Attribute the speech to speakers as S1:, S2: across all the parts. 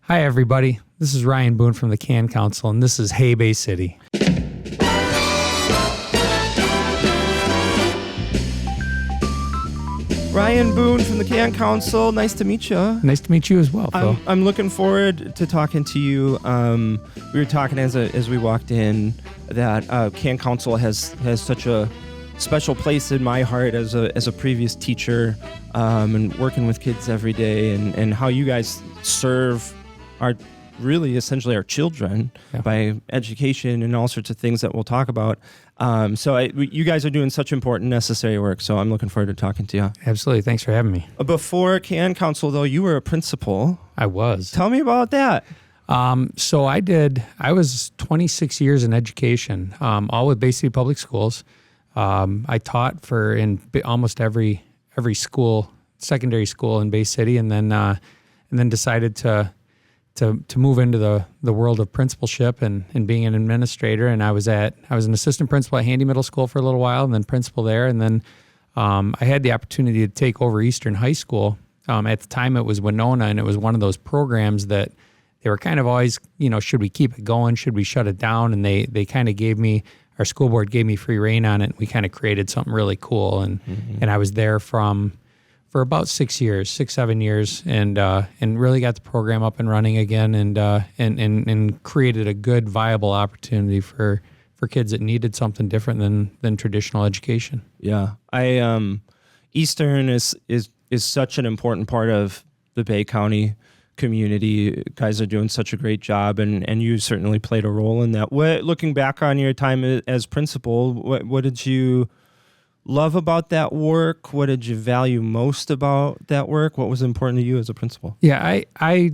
S1: Hi, everybody. This is Ryan Boone from the Can Council, and this is Hey Bay City.
S2: Ryan Boone from the Can Council. Nice to meet you.
S1: Nice to meet you as well, Phil.
S2: I'm looking forward to talking to you. We were talking as we walked in that Can Council has such a special place in my heart as a previous teacher, and working with kids every day, and how you guys serve our really essentially our children by education and all sorts of things that we'll talk about. You guys are doing such important, necessary work, so I'm looking forward to talking to you.
S1: Absolutely. Thanks for having me.
S2: Before Can Council, though, you were a principal.
S1: I was.
S2: Tell me about that.
S1: I was 26 years in education, all with Bay City Public Schools. I taught in almost every school, secondary school in Bay City, and then decided to move into the world of principalship and being an administrator. And I was an assistant principal at Handy Middle School for a little while, and then principal there. And then I had the opportunity to take over Eastern High School. At the time, it was Winona, and it was one of those programs that they were kind of always, should we keep it going? Should we shut it down? And they kind of our school board gave me free reign on it. We kind of created something really cool. And I was there for about 7 years, and really got the program up and running again, and created a good, viable opportunity for kids that needed something different than traditional education.
S2: Yeah, Eastern is such an important part of the Bay County community. You guys are doing such a great job, and you certainly played a role in that. Looking back on your time as principal, what did you love about that work? What did you value most about that work? What was important to you as a principal?
S1: Yeah, I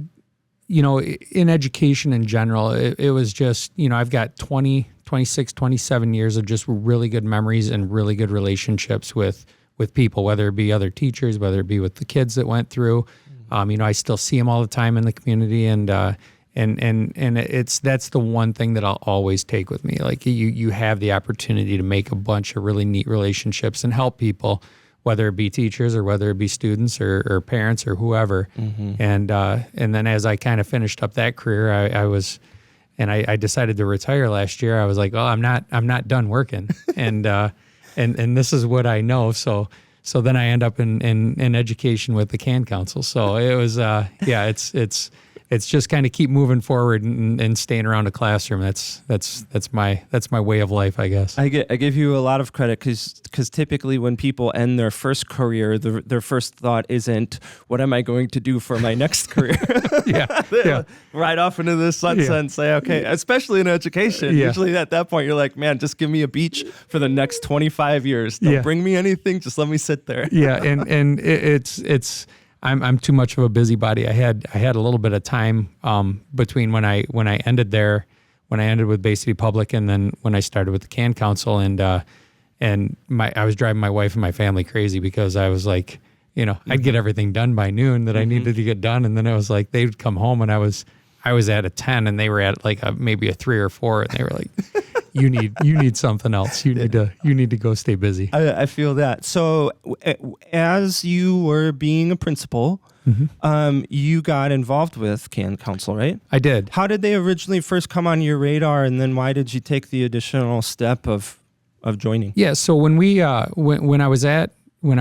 S1: in education in general, it was just, I've got 26, 27 years of just really good memories and really good relationships with people, whether it be other teachers, whether it be with the kids that went through. I still see them all the time in the community, and that's the one thing that I'll always take with me. Like you have the opportunity to make a bunch of really neat relationships and help people, whether it be teachers or whether it be students or parents or whoever. And then as I kind of finished up that career, I decided to retire last year. I was like, oh, I'm not done working, and this is what I know. So then I end up in education with the Can Council. So it was, it's just kind of keep moving forward and staying around a classroom. That's my way of life, I guess.
S2: I give you a lot of credit because typically when people end their first career, their first thought isn't, what am I going to do for my next career?
S1: Yeah.
S2: Right off into the sunset and say, okay, especially in education.
S1: Yeah.
S2: Usually at that point, you're like, man, just give me a beach for the next 25 years. Don't bring me anything. Just let me sit there.
S1: Yeah. And it's, I'm too much of a busybody. I had a little bit of time between when I ended with Bay City Public, and then when I started with the Can Council, and I was driving my wife and my family crazy because I was like, I'd get everything done by noon that I needed to get done, and then it was like they'd come home and I was at a 10 and they were at like maybe a 3 or 4, and they were like, you need something else. You need to go stay busy.
S2: I feel that. So as you were being a principal, you got involved with Can Council, right?
S1: I did.
S2: How did they originally first come on your radar, and then why did you take the additional step of joining?
S1: Yeah. So when I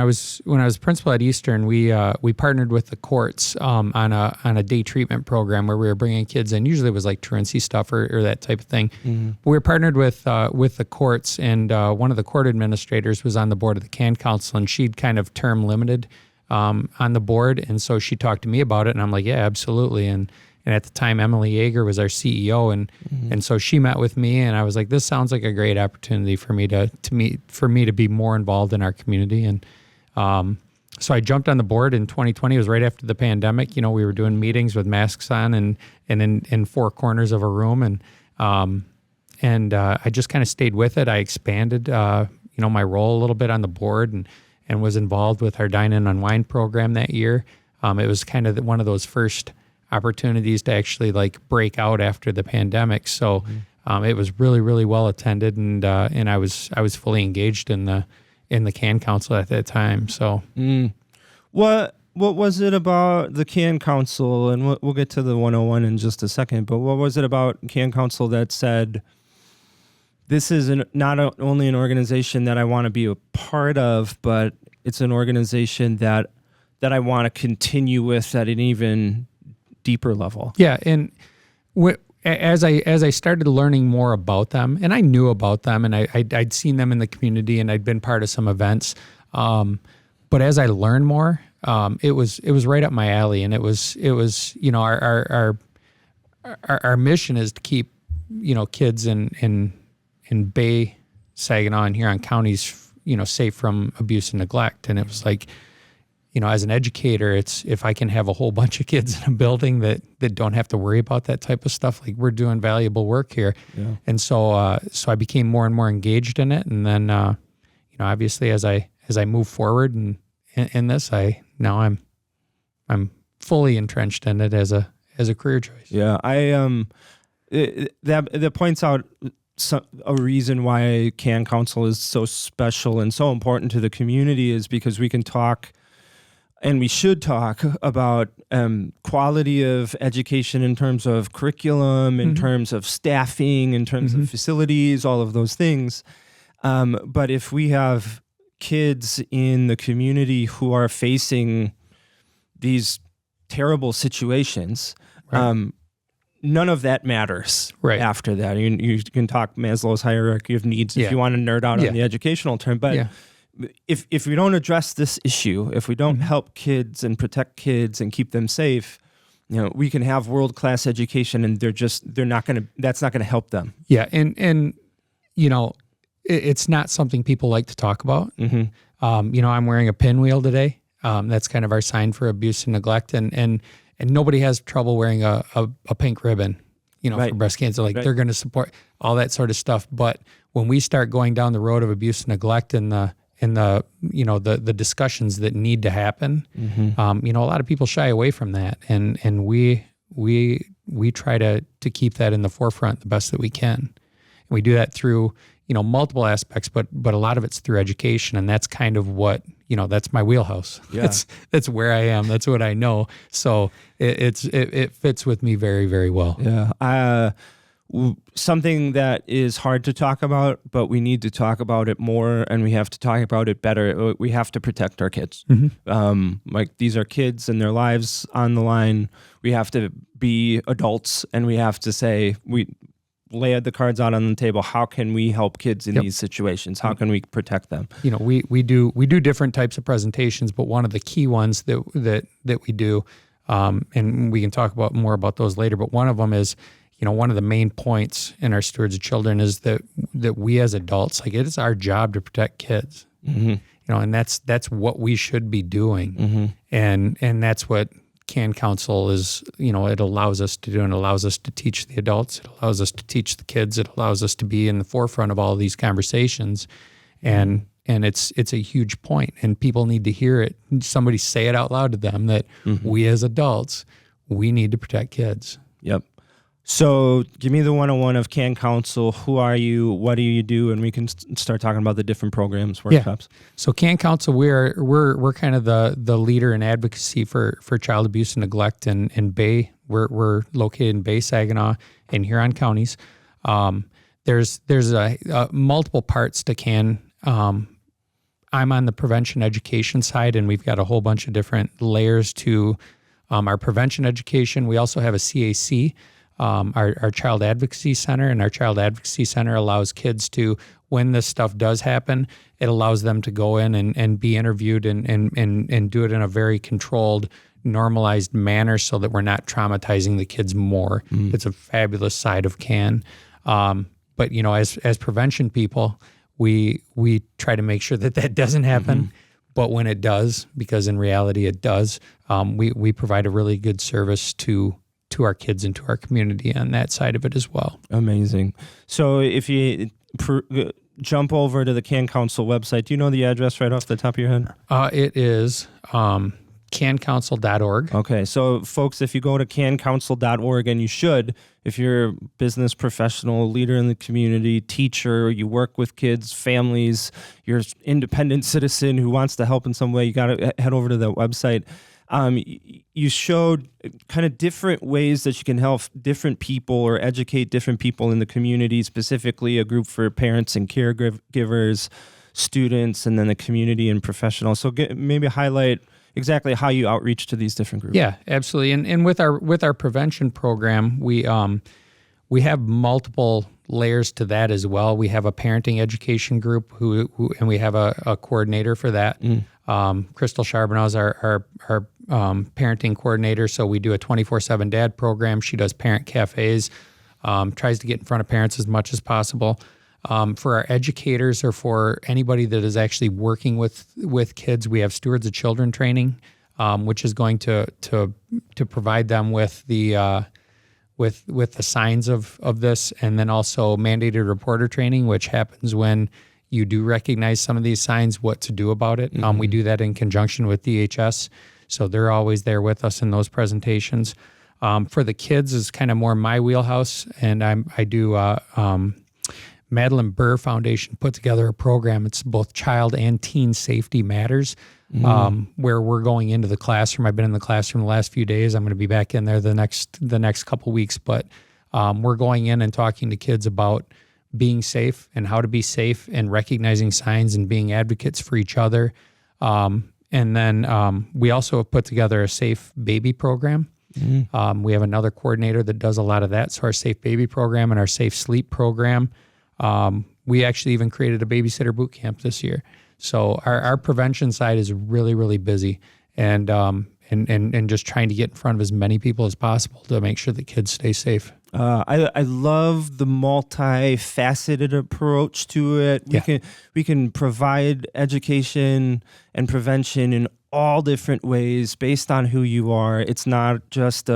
S1: was principal at Eastern, we partnered with the courts on a day treatment program where we were bringing kids in. Usually it was like truancy stuff or that type of thing. We were partnered with the courts, and one of the court administrators was on the board of the Can Council, and she'd kind of term limited on the board, and so she talked to me about it, and I'm like, yeah, absolutely. And at the time, Emily Yeager was our CEO, and so she met with me, and I was like, this sounds like a great opportunity for me to be more involved in our community. And so I jumped on the board in 2020. It was right after the pandemic. We were doing meetings with masks on and in 4 corners of a room, and I just kind of stayed with it. I expanded my role a little bit on the board, and was involved with our Dine and Unwind program that year. It was kind of one of those first opportunities to actually like break out after the pandemic. So it was really, really well attended, and I was fully engaged in the Can Council at that time. So
S2: what what was it about the CAN Council, and we'll get to the 101 in just a second, but what was it about CAN Council that said, this is not only an organization that I want to be a part of, but it's an organization that I want to continue with at an even deeper level?
S1: Yeah, and as I started learning more about them, and I knew about them, and I'd seen them in the community, and I'd been part of some events. But as I learned more, it was right up my alley, and it was our mission is to keep kids in Bay, Saginaw, and Huron counties safe from abuse and neglect. And it was like, as an educator, it's if I can have a whole bunch of kids in a building that don't have to worry about that type of stuff, like we're doing valuable work here. Yeah. And so I became more and more engaged in it. And then, obviously as I move forward in this, I'm fully entrenched in it as a career choice.
S2: Yeah. That points out a reason why CAN Council is so special and so important to the community is because we can talk, and we should talk about quality of education in terms of curriculum, in terms of staffing, in terms of facilities, all of those things. But if we have kids in the community who are facing these terrible situations, right, none of that matters right after that. You can talk Maslow's hierarchy of needs if you want to nerd out on the educational term, but if we don't address this issue, if we don't help kids and protect kids and keep them safe, we can have world-class education and that's not going to help them.
S1: Yeah. And it's not something people like to talk about. I'm wearing a pinwheel today. That's kind of our sign for abuse and neglect. And nobody has trouble wearing a pink ribbon, right, for breast cancer. Like they're going to support all that sort of stuff. But when we start going down the road of abuse and neglect and the discussions that need to happen, a lot of people shy away from that. And we try to keep that in the forefront the best that we can. And we do that through multiple aspects, but a lot of it's through education, and that's kind of what that's my wheelhouse. Yeah. That's where I am. That's what I know. So it fits with me very, very well.
S2: Yeah. Something that is hard to talk about, but we need to talk about it more, and we have to talk about it better. We have to protect our kids. Like these are kids and their lives on the line. We have to be adults, and we have to say we lay the cards out on the table. How can we help kids in these situations? How can we protect them?
S1: We do different types of presentations, but one of the key ones that we do, and we can talk about more about those later, but one of them is, one of the main points in our Stewards of Children is that we as adults, like it is our job to protect kids, and that's what we should be doing. And that's what CAN Council is, it allows us to do, and allows us to teach the adults. It allows us to teach the kids. It allows us to be in the forefront of all of these conversations. And it's a huge point, and people need to hear it. Somebody say it out loud to them that we as adults, we need to protect kids.
S2: Yep. So give me the 101 of CAN Council. Who are you? What do you do? And we can start talking about the different programs, workshops.
S1: Yeah. So CAN Council, we're kind of the leader in advocacy for child abuse and neglect in Bay. We're located in Bay, Saginaw, and Huron counties. There's multiple parts to CAN. I'm on the prevention education side, and we've got a whole bunch of different layers to our prevention education. We also have a CAC. Our Child Advocacy Center, and our Child Advocacy Center allows kids to, when this stuff does happen, it allows them to go in and be interviewed and do it in a very controlled, normalized manner so that we're not traumatizing the kids more. It's a fabulous side of CAN. But, as prevention people, we try to make sure that doesn't happen. But when it does, because in reality it does, we provide a really good service to our kids and to our community on that side of it as well.
S2: Amazing. So if you jump over to the CAN Council website, do you know the address right off the top of your head?
S1: It is cancouncil.org.
S2: Okay. So folks, if you go to cancouncil.org, and you should, if you're a business professional, leader in the community, teacher, you work with kids, families, you're an independent citizen who wants to help in some way, you got to head over to the website. You showed kind of different ways that you can help different people or educate different people in the community, specifically a group for parents and caregivers, students, and then the community and professionals. So maybe highlight exactly how you outreach to these different groups.
S1: Yeah, absolutely. And with our prevention program, we have multiple layers to that as well. We have a parenting education group and we have a coordinator for that. Crystal Charbonneau is our parenting coordinator. So we do a 24/7 dad program. She does parent cafes, tries to get in front of parents as much as possible. For our educators or for anybody that is actually working with kids, we have stewards of children training, which is going to provide them with the signs of this, and then also mandated reporter training, which happens when you do recognize some of these signs, what to do about it. We do that in conjunction with DHS, so they're always there with us in those presentations. For the kids is kind of more my wheelhouse, and I do Madeline Burr Foundation put together a program. It's both child and teen safety matters, where we're going into the classroom. I've been in the classroom the last few days. I'm going to be back in there the next couple weeks, but we're going in and talking to kids about being safe and how to be safe and recognizing signs and being advocates for each other. And then we also have put together a safe baby program. We have another coordinator that does a lot of that. So our safe baby program and our safe sleep program. We actually even created a babysitter boot camp this year. So our prevention side is really, really busy, and just trying to get in front of as many people as possible to make sure that kids stay safe.
S2: I love the multifaceted approach to it. We can provide education and prevention in all different ways based on who you are. It's not just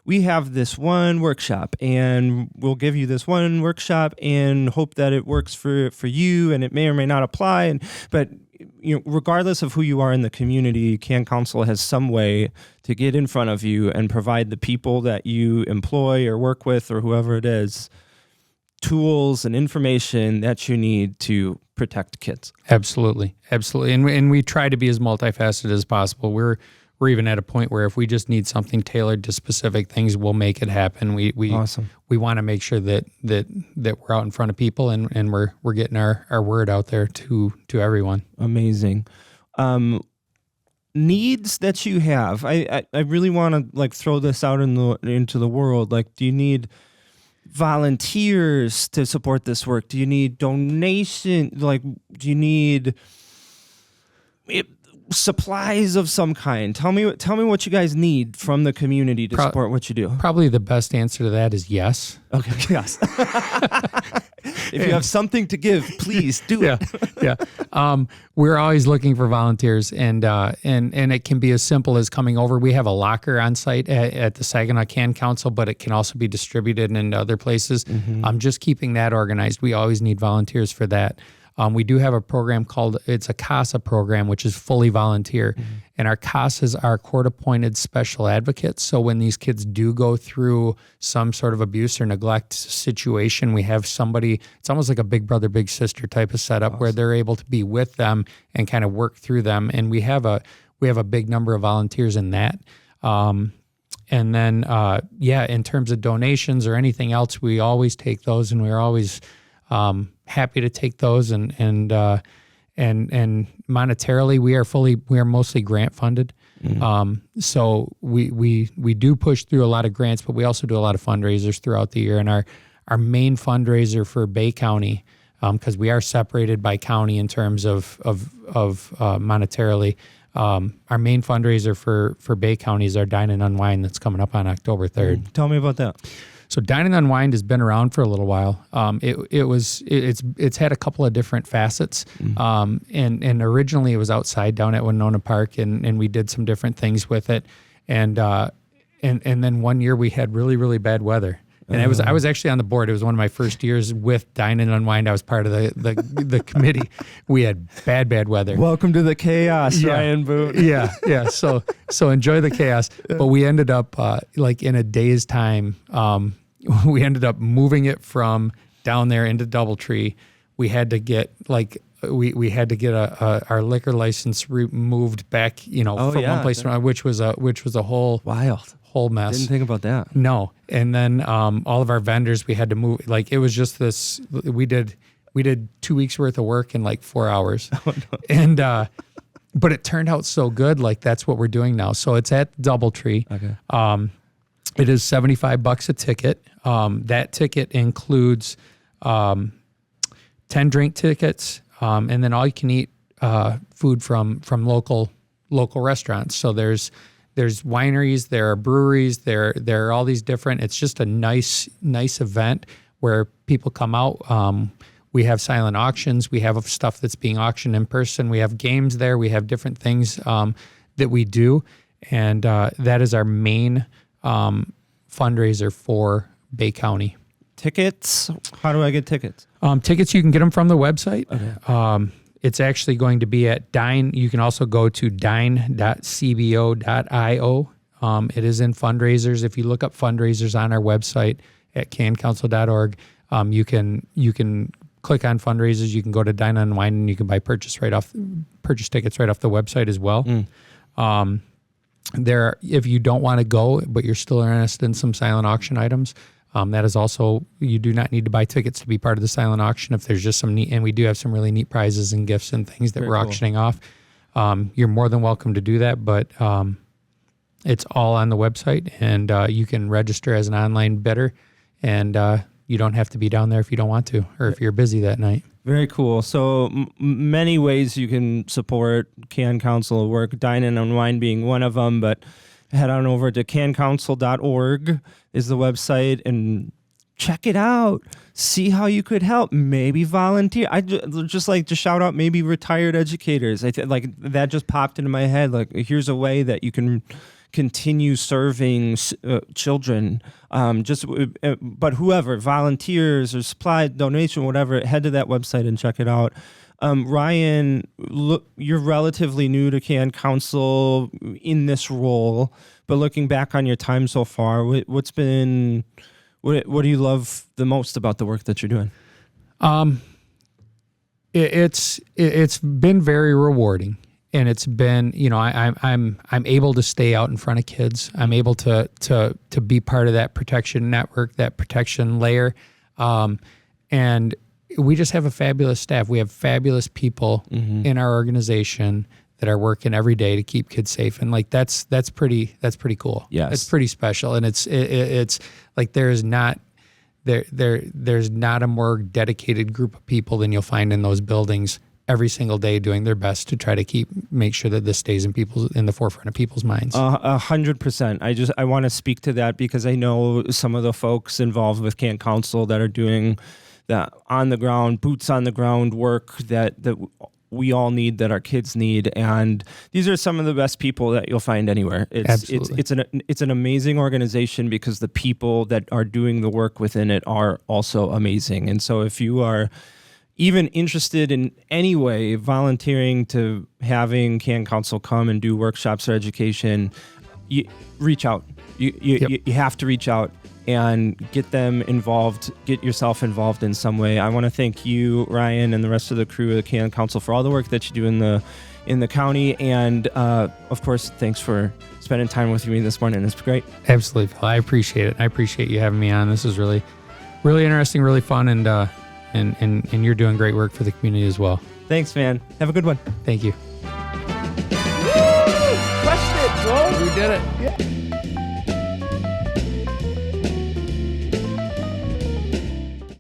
S2: we have this one workshop and we'll give you this one workshop and hope that it works for you, and it may or may not apply. But regardless of who you are in the community, Can Council has some way to get in front of you and provide the people that you employ or work with or whoever it is tools and information that you need to protect kids.
S1: Absolutely. And we try to be as multifaceted as possible. We're even at a point where if we just need something tailored to specific things, we'll make it happen. We
S2: Awesome.
S1: We want to make sure that we're out in front of people and we're getting our word out there to everyone.
S2: Amazing. Needs that you have. I really want to throw this out into the world. Do you need volunteers to support this work? Do you need donation? Do you need supplies of some kind? Tell me what you guys need from the community to support what you do.
S1: Probably the best answer to that is yes.
S2: Okay, yes. If you have something to give, please do it.
S1: Yeah. We're always looking for volunteers, and it can be as simple as coming over. We have a locker on site at the Saginaw Can Council, but it can also be distributed into other places. Just keeping that organized. We always need volunteers for that. We do have a program it's a CASA program, which is fully volunteer. And our CASAs are court-appointed special advocates. So when these kids do go through some sort of abuse or neglect situation, we have somebody, it's almost like a big brother, big sister type of setup where they're able to be with them and kind of work through them. And we have a big number of volunteers in that. And then, in terms of donations or anything else, we always take those, and we're always happy to take those, and monetarily we are mostly grant funded. So we do push through a lot of grants, but we also do a lot of fundraisers throughout the year. And our main fundraiser for Bay County, because we are separated by county in terms of monetarily, our main fundraiser for Bay County is our Dine and Unwind that's coming up on October 3rd.
S2: Tell me about that.
S1: So Dine and Unwind has been around for a little while. It's had a couple of different facets. And originally it was outside down at Winona Park, and we did some different things with it. And then one year we had really, really bad weather. And I was actually on the board. It was one of my first years with Dine and Unwind. I was part of the committee. We had bad weather.
S2: Welcome to the chaos, Ryan Boone.
S1: Yeah. So enjoy the chaos. But we ended up in a day's time. We ended up moving it from down there into Doubletree. We had to get we had to get our liquor license removed back, from one place to another, which was a whole mess.
S2: Didn't think about that.
S1: No. And then all of our vendors, we had to move. Like, it was just this. We did 2 weeks worth of work in like 4 hours. Oh, no. And but it turned out so good. Like, that's what we're doing now. So it's at DoubleTree.
S2: Okay.
S1: It is $75 a ticket. That ticket includes 10 drink tickets, and then all you can eat food from local restaurants. So there's wineries, there are breweries, there are all these different. It's just a nice event where people come out. We have silent auctions. We have stuff that's being auctioned in person. We have games there. We have different things that we do, and that is our main fundraiser for Bay County.
S2: Tickets? How do I get tickets?
S1: Tickets, you can get them from the website.
S2: Okay.
S1: It's actually going to be at Dine. You can also go to dine.cbo.io. It is in fundraisers. If you look up fundraisers on our website at cancouncil.org, you can click on fundraisers. You can go to Dine and Unwind, and you can buy purchase tickets right off the website as well. If you don't want to go, but you're still interested in some silent auction items, that is also, you do not need to buy tickets to be part of the silent auction. If there's just some neat, and we do have some really neat prizes and gifts and things that we're auctioning off, you're more than welcome to do that. But it's all on the website, and you can register as an online bidder, and you don't have to be down there if you don't want to, or if you're busy that night.
S2: Very cool. So many ways you can support Can Council work, Dine and Unwind being one of them, but head on over to cancouncil.org is the website and check it out. See how you could help. Maybe volunteer. I just like to shout out maybe retired educators. Like that just popped into my head. Like, here's a way that you can continue serving children. But whoever, volunteers or supply donation, whatever, head to that website and check it out. Ryan, look, you're relatively new to Can Council in this role, but looking back on your time so far, what do you love the most about the work that you're doing?
S1: It's been very rewarding, and it's been, I'm able to stay out in front of kids. I'm able to be part of that protection network, that protection layer, and we just have a fabulous staff. We have fabulous people in our organization that are working every day to keep kids safe, and like that's pretty cool.
S2: Yes,
S1: it's pretty special, and it's like there's not a more dedicated group of people than you'll find in those buildings every single day, doing their best to try to make sure that this stays in the forefront of people's minds.
S2: 100%. I want to speak to that because I know some of the folks involved with Can Council that are doing that on the ground, boots on the ground work that we all need, that our kids need, and these are some of the best people that you'll find anywhere. It's an amazing organization because the people that are doing the work within it are also amazing. And so if you are even interested in any way volunteering to having Can Council come and do workshops or education, you reach out. You have to reach out and get them involved, get yourself involved in some way. I want to thank you, Ryan, and the rest of the crew of the Can Council for all the work that you do in the county. And of course, thanks for spending time with me this morning. It's great.
S1: Absolutely, Phil. I appreciate it. I appreciate you having me on. This is really, really interesting, really fun, and you're doing great work for the community as well.
S2: Thanks, man. Have a good one.
S1: Thank you.
S2: Woo! Crushed it, bro.
S1: We did it.
S2: Yeah.